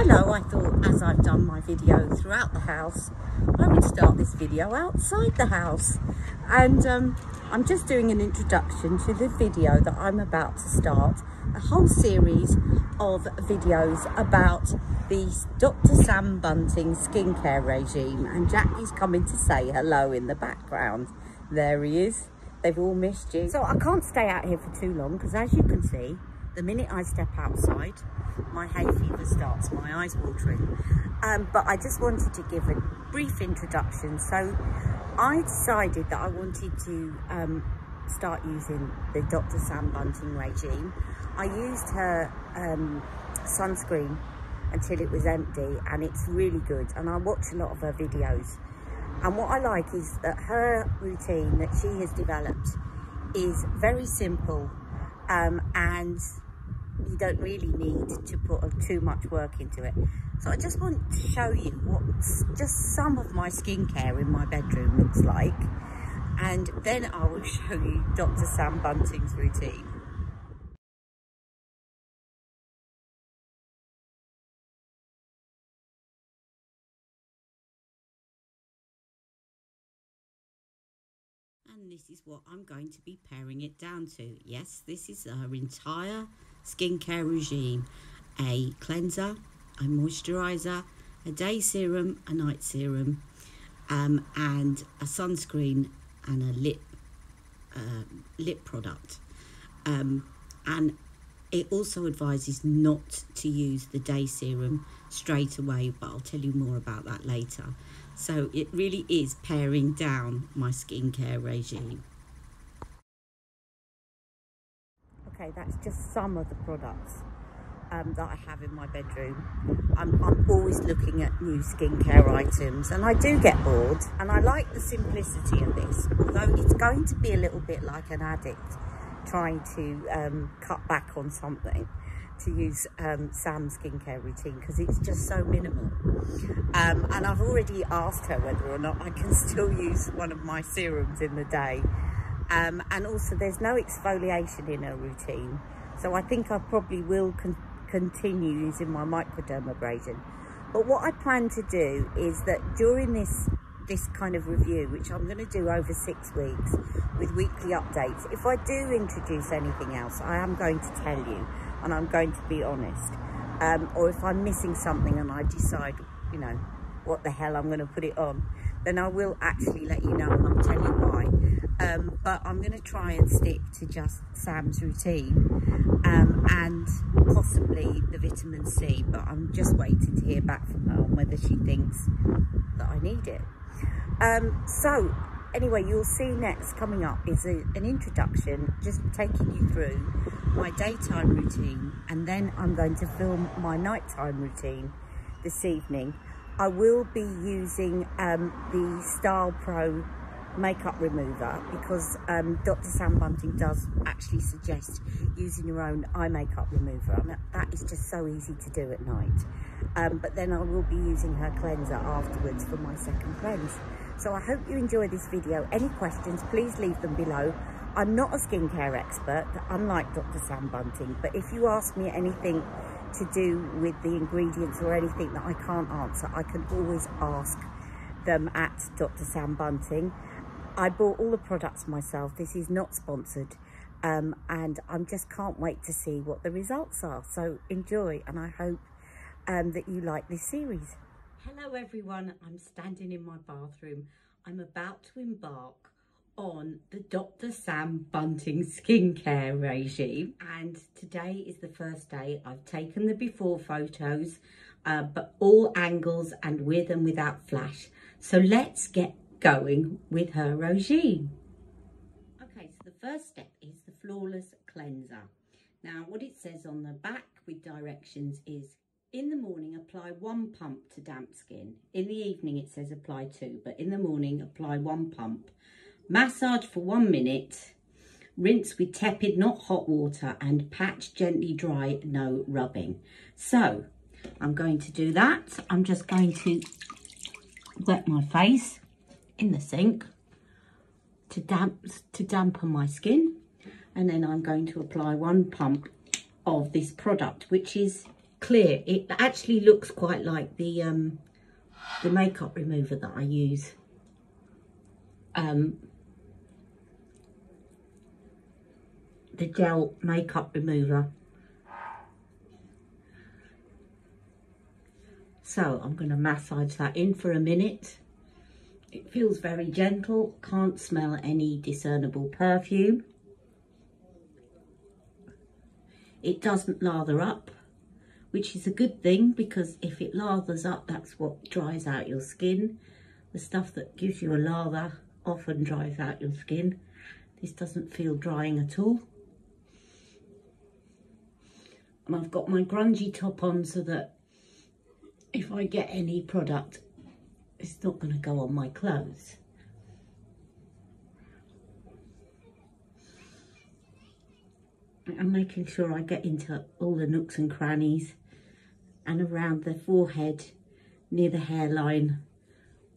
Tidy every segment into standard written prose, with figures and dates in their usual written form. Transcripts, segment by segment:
Hello, I thought as I've done my video throughout the house, I would start this video outside the house. And I'm just doing an introduction to the video that I'm about to start, a whole series of videos about the Dr Sam Bunting skincare regime. And Jackie's coming to say hello in the background. There he is. They've all missed you. So I can't stay out here for too long because, as you can see, the minute I step outside, my hay fever starts, my eyes watering. But I just wanted to give a brief introduction. So I decided that I wanted to start using the Dr Sam Bunting regime. I used her sunscreen until it was empty, and it's really good. And I watch a lot of her videos. And what I like is that her routine that she has developed is very simple, and you don't really need to put too much work into it. So I just want to show you what just some of my skincare in my bedroom looks like, and then I will show you Dr Sam Bunting's routine. And this is what I'm going to be paring it down to. Yes, this is her entire skincare regime: a cleanser, a moisturiser, a day serum, a night serum, and a sunscreen and a lip product. And it also advises not to use the day serum straight away, but I'll tell you more about that later. So it really is paring down my skincare regime. Okay, that's just some of the products that I have in my bedroom. I'm always looking at new skincare items, and I do get bored, and I like the simplicity of this, although it's going to be a little bit like an addict trying to cut back on something to use Sam's skincare routine, because it's just so minimal. And I've already asked her whether or not I can still use one of my serums in the day. And also there's no exfoliation in her routine, so I think I probably will continue using my microdermabrasion. But what I plan to do is that during this kind of review, which I'm going to do over 6 weeks with weekly updates, if I do introduce anything else, I am going to tell you, and I'm going to be honest. Or if I'm missing something and I decide, you know, what the hell, I'm going to put it on, then I will actually let you know, and I'll tell you why. But I'm going to try and stick to just Sam's routine, and possibly the vitamin C, but I'm just waiting to hear back from her on whether she thinks that I need it. So anyway, you'll see next coming up is an introduction, just taking you through my daytime routine, and then I'm going to film my nighttime routine this evening. I will be using the Style Pro makeup remover, because Dr Sam Bunting does actually suggest using your own eye makeup remover, and that is just so easy to do at night. But then I will be using her cleanser afterwards for my second cleanse. So I hope you enjoy this video. Any questions, please leave them below. I'm not a skincare expert, unlike Dr Sam Bunting, but if you ask me anything to do with the ingredients or anything that I can't answer, I can always ask them at Dr Sam Bunting. I bought all the products myself. This is not sponsored, and I just can't wait to see what the results are. So enjoy, and I hope that you like this series. Hello everyone, I'm standing in my bathroom. I'm about to embark on the Dr Sam Bunting skincare regime, and today is the first day. I've taken the before photos, but all angles and with and without flash. So let's get going with her regime. Okay, so the first step is the flawless cleanser. Now what it says on the back with directions is, in the morning apply 1 pump to damp skin. In the evening it says apply 2, but in the morning apply 1 pump. Massage for 1 minute, rinse with tepid not hot water, and patch gently dry, no rubbing. So I'm going to do that. I'm just going to wet my face in the sink to dampen my skin, and then I'm going to apply 1 pump of this product, which is clear. It actually looks quite like the makeup remover that I use. The gel makeup remover. So I'm going to massage that in for a minute. It feels very gentle, can't smell any discernible perfume. It doesn't lather up, which is a good thing, because if it lathers up, that's what dries out your skin. The stuff that gives you a lather often dries out your skin. This doesn't feel drying at all. And I've got my grungy top on so that if I get any product, it's not going to go on my clothes. I'm making sure I get into all the nooks and crannies and around the forehead, near the hairline.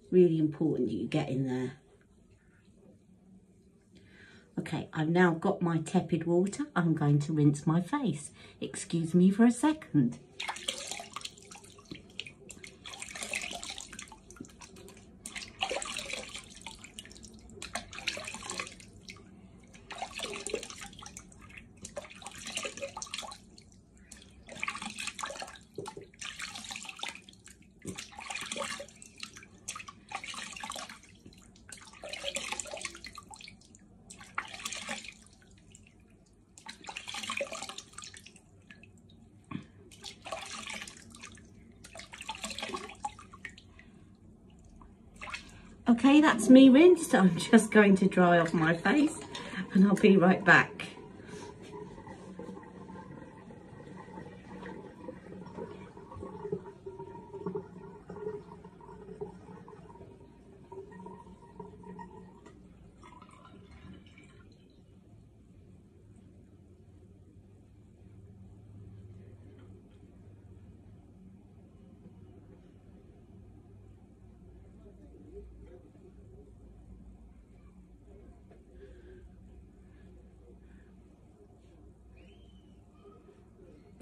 Really important that you get in there. Okay, I've now got my tepid water. I'm going to rinse my face. Excuse me for a second. Okay, that's me rinsed. I'm just going to dry off my face and I'll be right back.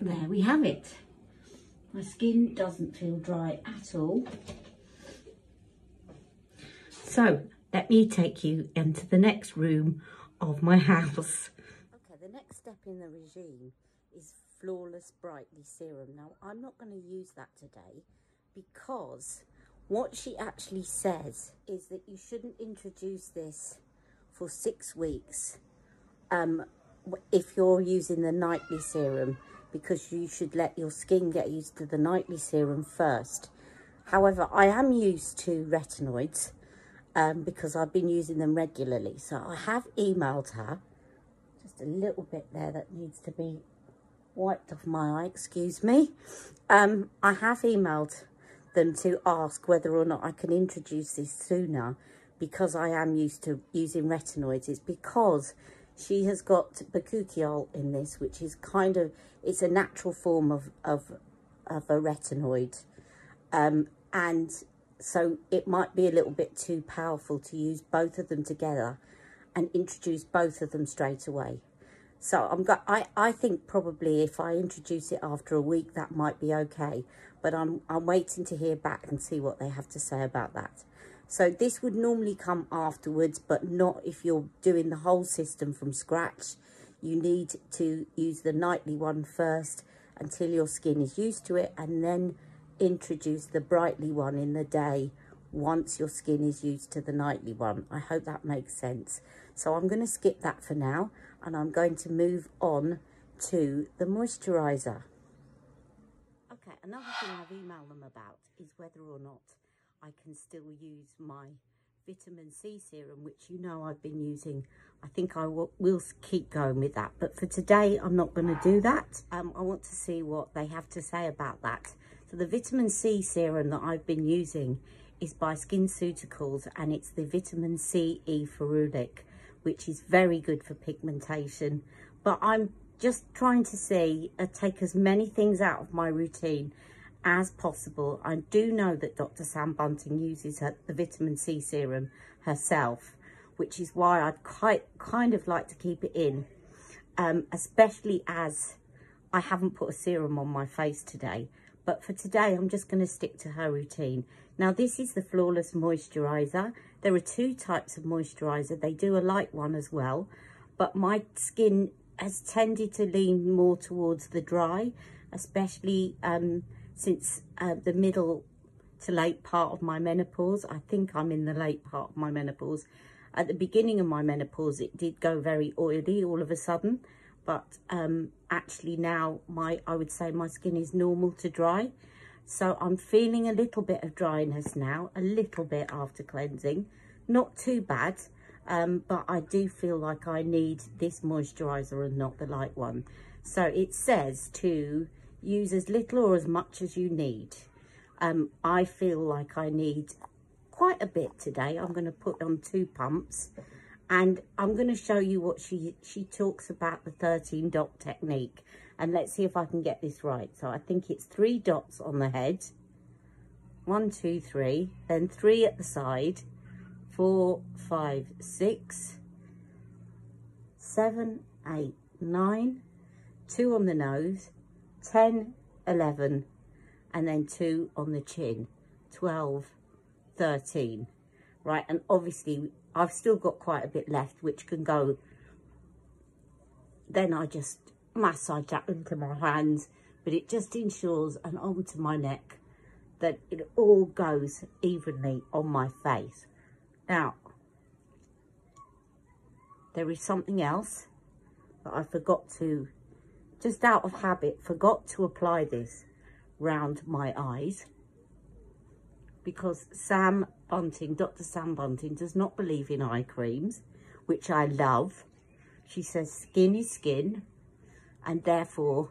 There we have it. My skin doesn't feel dry at all. So let me take you into the next room of my house. Okay, the next step in the regime is Flawless Brightly Serum. Now, I'm not going to use that today because what she actually says is that you shouldn't introduce this for 6 weeks if you're using the nightly serum, because you should let your skin get used to the nightly serum first. However, I am used to retinoids because I've been using them regularly. So I have emailed her. Just a little bit there that needs to be wiped off my eye, excuse me. I have emailed them to ask whether or not I can introduce this sooner, because I am used to using retinoids. It's because she has got bakuchiol in this, which is kind of, it's a natural form of a retinoid. And so it might be a little bit too powerful to use both of them together and introduce both of them straight away. So I think probably if I introduce it after a week, that might be okay. But I'm waiting to hear back and see what they have to say about that. So this would normally come afterwards, but not if you're doing the whole system from scratch. You need to use the nightly one first until your skin is used to it, and then introduce the brightly one in the day once your skin is used to the nightly one. I hope that makes sense. So I'm going to skip that for now, and I'm going to move on to the moisturiser. Okay, another thing I've emailed them about is whether or not I can still use my vitamin C serum, which you know I've been using. I think I will keep going with that, but for today I'm not going to do that. I want to see what they have to say about that. So the vitamin C serum that I've been using is by SkinCeuticals, and it's the vitamin C E ferulic, which is very good for pigmentation. But I'm just trying to see, take as many things out of my routine as possible. I do know that Dr Sam Bunting uses the vitamin C serum herself, which is why I'd kind of like to keep it in, especially as I haven't put a serum on my face today, but for today I'm just going to stick to her routine. Now this is the Flawless Moisturiser. There are two types of moisturiser. They do a light one as well, but my skin has tended to lean more towards the dry, especially since the middle to late part of my menopause. I think I'm in the late part of my menopause. At the beginning of my menopause, it did go very oily all of a sudden, but actually now I would say my skin is normal to dry. So I'm feeling a little bit of dryness now, a little bit after cleansing. Not too bad, but I do feel like I need this moisturiser and not the light one. So it says to use as little or as much as you need. I feel like I need quite a bit today. I'm going to put on 2 pumps, and I'm going to show you what she talks about, the 13 dot technique, and let's see if I can get this right. So I think it's 3 dots on the head, 1 2 3, then 3 at the side, 4 5 6 7 8 9, 2 on the nose, 10 11, and then 2 on the chin, 12 13. Right, and obviously I've still got quite a bit left which can go. Then I just massage that into my hands, but it just ensures, and onto my neck, that it all goes evenly on my face. Now there is something else that I forgot to, just out of habit, forgot to apply this round my eyes, because Sam Bunting, Dr Sam Bunting, does not believe in eye creams, which I love. She says skin is skin, and therefore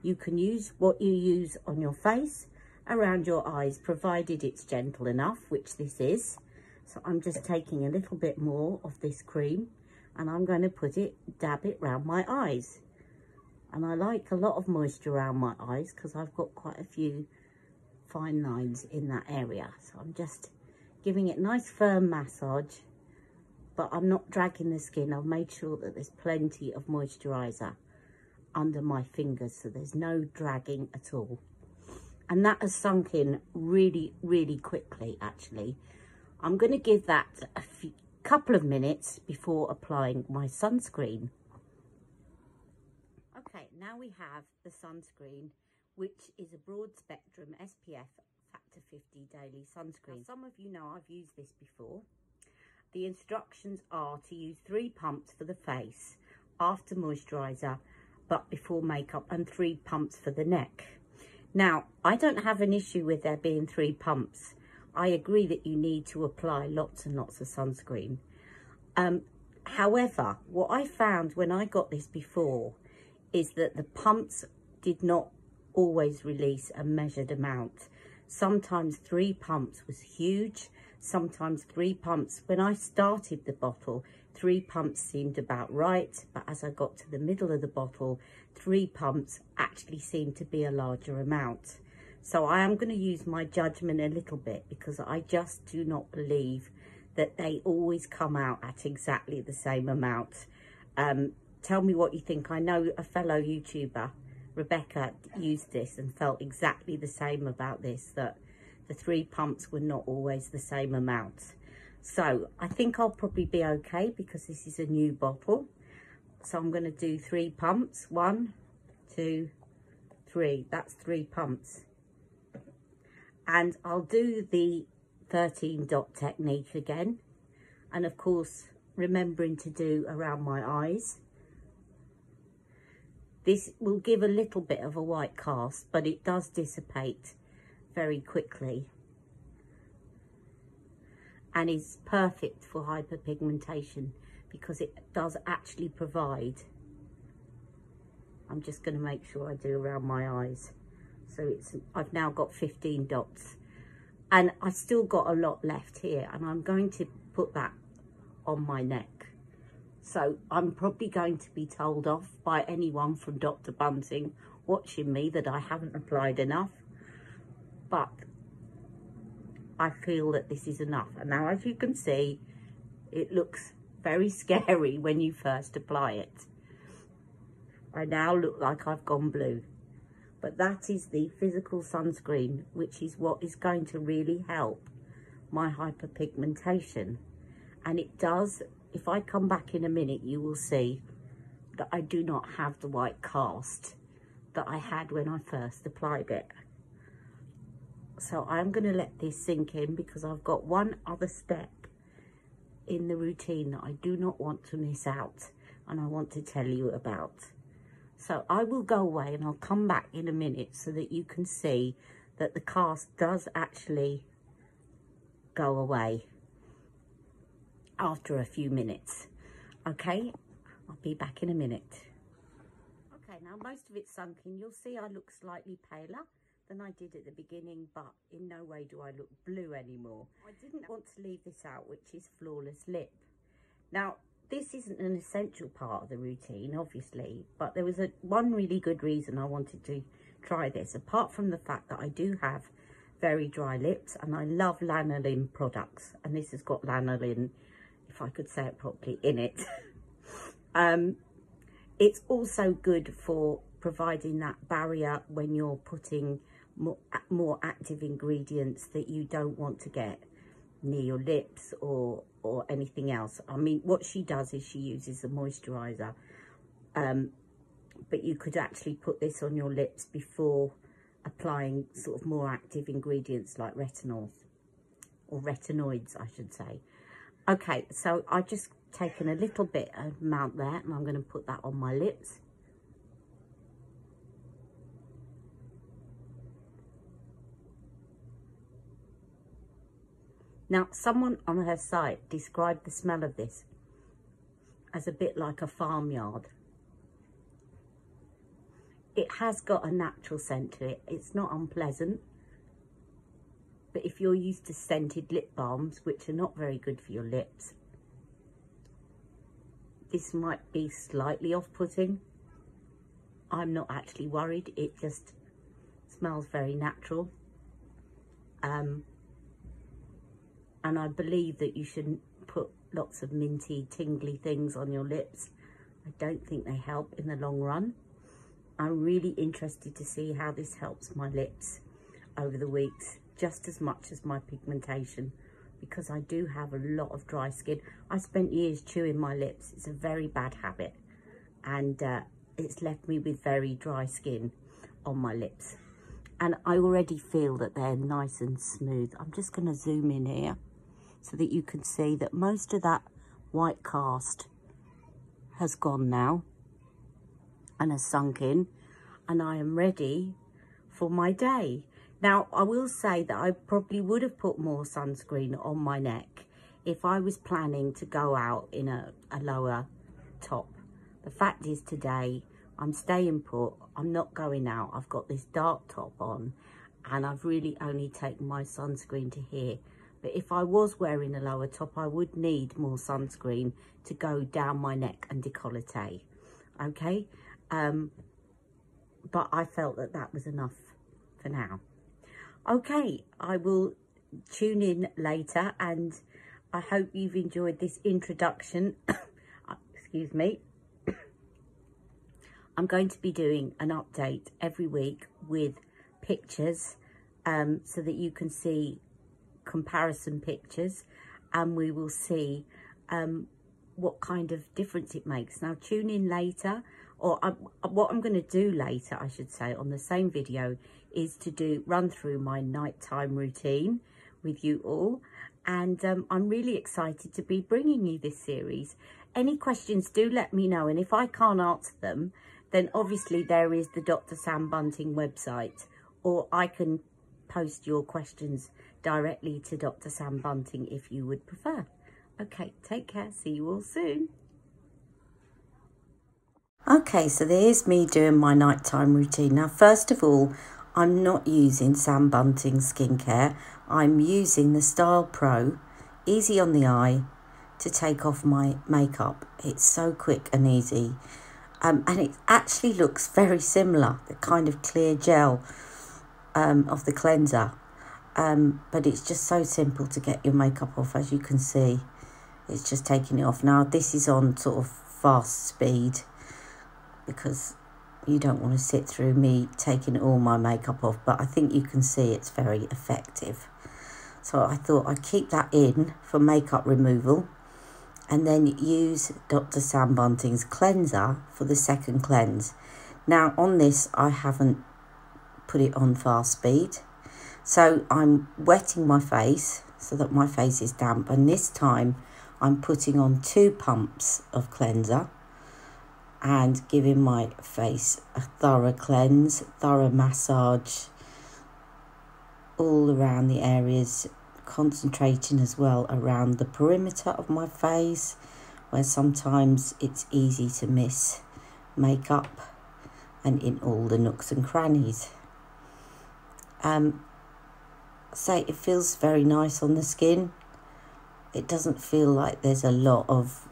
you can use what you use on your face around your eyes, provided it's gentle enough, which this is. So I'm just taking a little bit more of this cream, and I'm going to dab it round my eyes. And I like a lot of moisture around my eyes because I've got quite a few fine lines in that area. So I'm just giving it a nice firm massage, but I'm not dragging the skin. I've made sure that there's plenty of moisturiser under my fingers, so there's no dragging at all. And that has sunk in really, really quickly, actually. I'm going to give that a couple of minutes before applying my sunscreen. Okay, now we have the sunscreen, which is a broad spectrum SPF factor 50 daily sunscreen. Now, some of you know I've used this before. The instructions are to use 3 pumps for the face after moisturiser, but before makeup, and 3 pumps for the neck. Now, I don't have an issue with there being 3 pumps. I agree that you need to apply lots and lots of sunscreen. However, what I found when I got this before is that the pumps did not always release a measured amount. Sometimes 3 pumps was huge, sometimes 3 pumps. When I started the bottle, 3 pumps seemed about right, but as I got to the middle of the bottle, 3 pumps actually seemed to be a larger amount. So I am going to use my judgment a little bit, because I just do not believe that they always come out at exactly the same amount. Tell me what you think. I know a fellow YouTuber, Rebecca, used this and felt exactly the same about this, that the 3 pumps were not always the same amount. So I think I'll probably be okay, because this is a new bottle. So I'm going to do 3 pumps. 1, 2, 3. That's 3 pumps. And I'll do the 13 dot technique again. And of course, remembering to do around my eyes. This will give a little bit of a white cast, but it does dissipate very quickly, and is perfect for hyperpigmentation because it does actually provide. I'm just going to make sure I do around my eyes. So I've now got 15 dots, and I still got a lot left here, and I'm going to put that on my neck. So I'm probably going to be told off by anyone from Dr Bunting watching me that I haven't applied enough, but I feel that this is enough. And now, as you can see, it looks very scary when you first apply it. I now look like I've gone blue. But that is the physical sunscreen, which is what is going to really help my hyperpigmentation. And it does, if I come back in a minute, you will see that I do not have the white cast that I had when I first applied it. So I'm going to let this sink in because I've got one other step in the routine that I do not want to miss out and I want to tell you about. So I will go away and I'll come back in a minute so that you can see that the cast does actually go away after a few minutes. Okay, I'll be back in a minute. Okay, now most of it's sunk in. You'll see I look slightly paler than I did at the beginning, but in no way do I look blue anymore. I didn't want to leave this out, which is Flawless Lip. Now, this isn't an essential part of the routine, obviously, but there was one really good reason I wanted to try this, apart from the fact that I do have very dry lips and I love lanolin products, and this has got lanolin, if I could say it properly, in it. It's also good for providing that barrier when you're putting more active ingredients that you don't want to get near your lips or anything else. I mean, what she does is she uses a moisturiser, but you could actually put this on your lips before applying sort of more active ingredients like retinols, or retinoids I should say. Okay, so I've just taken a little bit amount there and I'm going to put that on my lips. Now, someone on her site described the smell of this as a bit like a farmyard. It has got a natural scent to it. It's not unpleasant. But if you're used to scented lip balms, which are not very good for your lips, this might be slightly off-putting. I'm not actually worried. It just smells very natural. And I believe that you shouldn't put lots of minty, tingly things on your lips. I don't think they help in the long run. I'm really interested to see how this helps my lips over the weeks, just as much as my pigmentation, because I do have a lot of dry skin. I spent years chewing my lips. It's a very bad habit, and it's left me with very dry skin on my lips. And I already feel that they're nice and smooth. I'm just going to zoom in here so that you can see that most of that white cast has gone now and has sunk in, and I am ready for my day. Now, I will say that I probably would have put more sunscreen on my neck if I was planning to go out in a lower top. The fact is, today I'm staying put. I'm not going out. I've got this dark top on and I've really only taken my sunscreen to here. But if I was wearing a lower top, I would need more sunscreen to go down my neck and décolleté. Okay? But I felt that that was enough for now. Okay, I will tune in later, and I hope you've enjoyed this introduction. Excuse me. I'm going to be doing an update every week with pictures, so that you can see comparison pictures, and we will see what kind of difference it makes. Now, tune in later, or what I'm going to do later, I should say, on the same video, is to run through my nighttime routine with you all. And I'm really excited to be bringing you this series. Any questions, do let me know. And if I can't answer them, then obviously there is the Dr Sam Bunting website, or I can post your questions directly to Dr Sam Bunting if you would prefer. Okay, take care. See you all soon. Okay, so there's me doing my nighttime routine. Now, first of all, I'm not using Sam Bunting Skincare. I'm using the Style Pro Easy on the Eye to take off my makeup. It's so quick and easy. And it actually looks very similar, the kind of clear gel of the cleanser. But it's just so simple to get your makeup off, as you can see. It's just taking it off. Now, this is on sort of fast speed, because you don't want to sit through me taking all my makeup off, but I think you can see it's very effective. So I thought I'd keep that in for makeup removal and then use Dr Sam Bunting's cleanser for the second cleanse. Now on this, I haven't put it on fast speed. So I'm wetting my face so that my face is damp, and this time I'm putting on 2 pumps of cleanser and giving my face a thorough cleanse, thorough massage all around the areas, concentrating as well around the perimeter of my face where sometimes it's easy to miss makeup, and in all the nooks and crannies. So it feels very nice on the skin. It doesn't feel like there's a lot of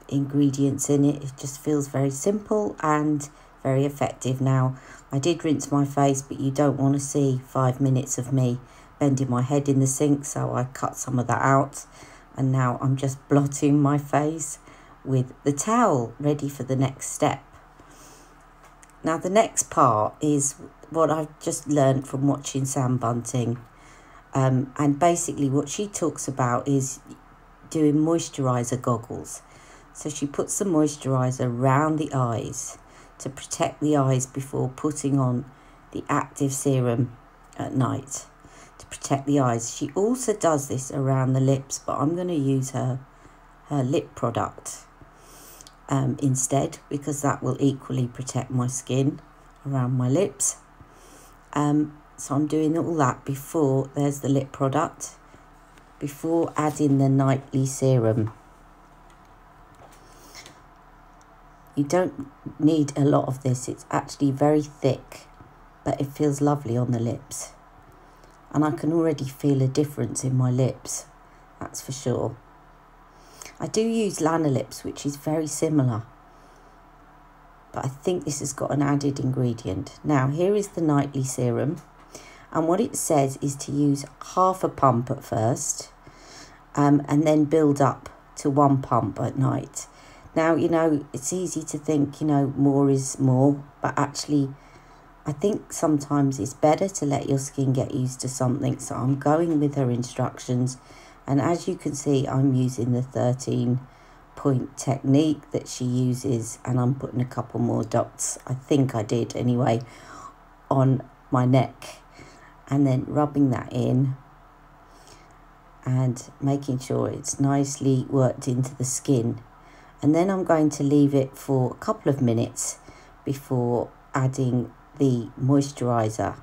ingredients in it. It just feels very simple and very effective. Now, I did rinse my face, but you don't want to see 5 minutes of me bending my head in the sink, so I cut some of that out. And now I'm just blotting my face with the towel, ready for the next step. Now, the next part is what I've just learned from watching Sam Bunting. And basically what she talks about is doing moisturiser goggles. So she puts the moisturiser around the eyes to protect the eyes before putting on the active serum at night to protect the eyes. She also does this around the lips, but I'm going to use her lip product instead, because that will equally protect my skin around my lips. So I'm doing all that before, there's the lip product, before adding the nightly serum. You don't need a lot of this. It's actually very thick, but it feels lovely on the lips. And I can already feel a difference in my lips, that's for sure. I do use Lanolips, which is very similar, but I think this has got an added ingredient. Now, here is the nightly serum. And what it says is to use half a pump at first, and then build up to 1 pump at night. Now, you know, it's easy to think, you know, more is more, but actually, I think sometimes it's better to let your skin get used to something. So I'm going with her instructions. And as you can see, I'm using the 13-point technique that she uses, and I'm putting a couple more dots, I think I did anyway, on my neck. And then rubbing that in and making sure it's nicely worked into the skin. And then I'm going to leave it for a couple of minutes before adding the moisturiser.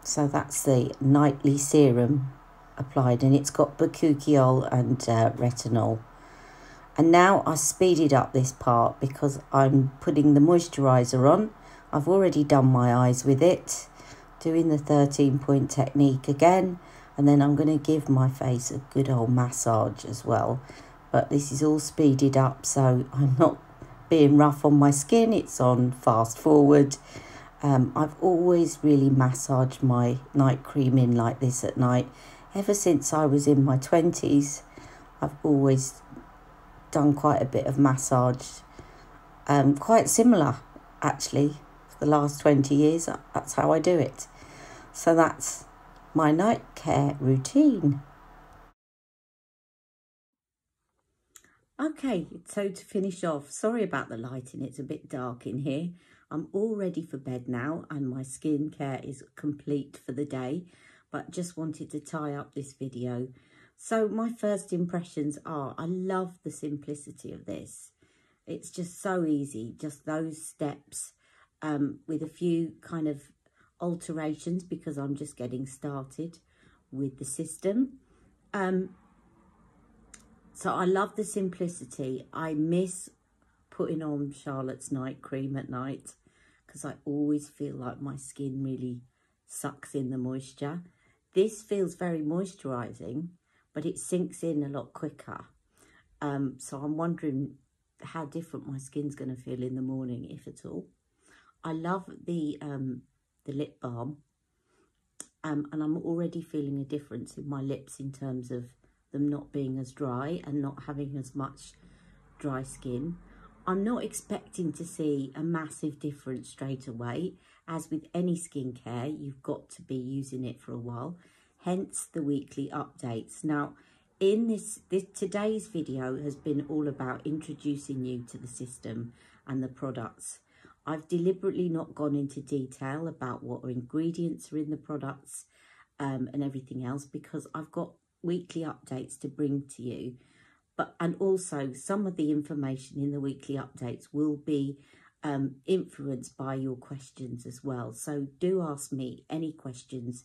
So that's the nightly serum applied, and it's got bakuchiol and retinol. And now I speeded up this part because I'm putting the moisturiser on. I've already done my eyes with it, doing the 13-point technique again, and then I'm going to give my face a good old massage as well. But this is all speeded up, so I'm not being rough on my skin. It's on fast forward. I've always really massaged my night cream in like this at night. Ever since I was in my 20s, I've always done quite a bit of massage. Quite similar, actually. The last 20 years, that's how I do it. So that's my night care routine. Okay, so to finish off, sorry about the lighting, it's a bit dark in here. I'm all ready for bed now, and my skincare is complete for the day, but just wanted to tie up this video. So my first impressions are, I love the simplicity of this. It's just so easy, just those steps. With a few kind of alterations because I'm just getting started with the system. So I love the simplicity. I miss putting on Charlotte's night cream at night because I always feel like my skin really sucks in the moisture. This feels very moisturising, but it sinks in a lot quicker. So I'm wondering how different my skin's going to feel in the morning, if at all. I love the lip balm, and I'm already feeling a difference in my lips in terms of them not being as dry and not having as much dry skin. I'm not expecting to see a massive difference straight away. As with any skincare, you've got to be using it for a while, hence the weekly updates. Now, in this today's video has been all about introducing you to the system and the products. I've deliberately not gone into detail about what ingredients are in the products and everything else, because I've got weekly updates to bring to you. And also some of the information in the weekly updates will be influenced by your questions as well. So do ask me any questions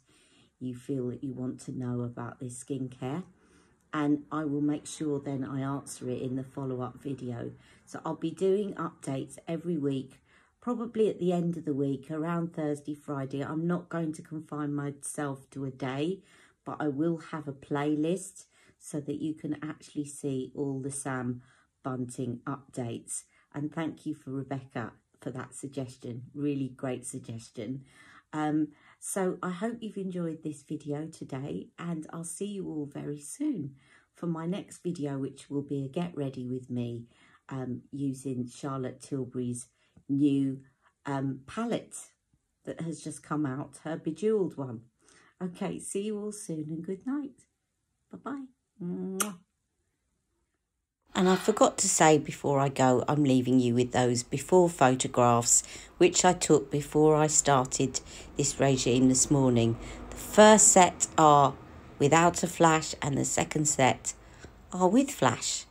you feel that you want to know about this skincare, and I will make sure then I answer it in the follow-up video. So I'll be doing updates every week, probably at the end of the week, around Thursday, Friday. I'm not going to confine myself to a day, but I will have a playlist so that you can actually see all the Sam Bunting updates. And thank you for Rebecca for that suggestion, really great suggestion. So I hope you've enjoyed this video today, and I'll see you all very soon for my next video, which will be a get ready with me using Charlotte Tilbury's new palette that has just come out, her Bejeweled one. Okay, see you all soon and good night. Bye-bye. And I forgot to say before I go, I'm leaving you with those before photographs, which I took before I started this regime this morning. The first set are without a flash and the second set are with flash.